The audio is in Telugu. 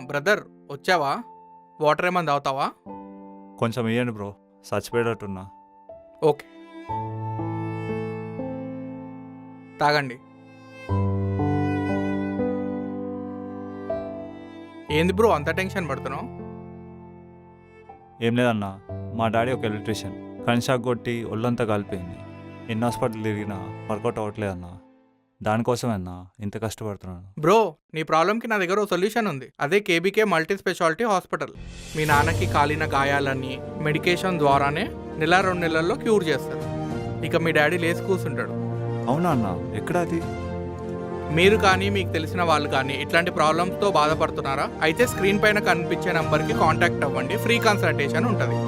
బ్రదర్ వచ్చావా? వాటర్ ఏమన్నా తాగుతావా? కొంచెం ఇవ్వండి బ్రో, చచ్చిపోయేటట్టున్నా. ఓకే, తాగండి. ఏంది బ్రో అంత టెన్షన్ పడుతున్నావు? ఏం లేదన్నా, మా డాడీ ఒక ఎలక్ట్రీషియన్. కరెంట్ షాక్ కొట్టి ఒళ్ళంతా కాలిపోయింది. ఎన్ని హాస్పిటల్ తిరిగినా వర్కౌట్ అవ్వట్లేదన్నా. దానికోసమే అన్నా ఇంత కష్టపడుతున్నాను. బ్రో, నీ ప్రాబ్లంకి నా దగ్గర ఓ సొల్యూషన్ ఉంది. అదే కేబీకే మల్టీ స్పెషాలిటీ హాస్పిటల్. మీ నాన్నకి కాలిన గాయాలన్నీ మెడికేషన్ ద్వారానే 1-2 నెలల్లో క్యూర్ చేస్తారు. ఇక మీ డాడీ లేచి కూర్చుంటాడు. అవునా అన్నా, ఎక్కడ అది? మీరు కానీ మీకు తెలిసిన వాళ్ళు కానీ ఇట్లాంటి ప్రాబ్లమ్స్తో బాధపడుతున్నారా? అయితే స్క్రీన్ పైన కనిపించే నంబర్కి కాంటాక్ట్ అవ్వండి. ఫ్రీ కన్సల్టేషన్ ఉంటుంది.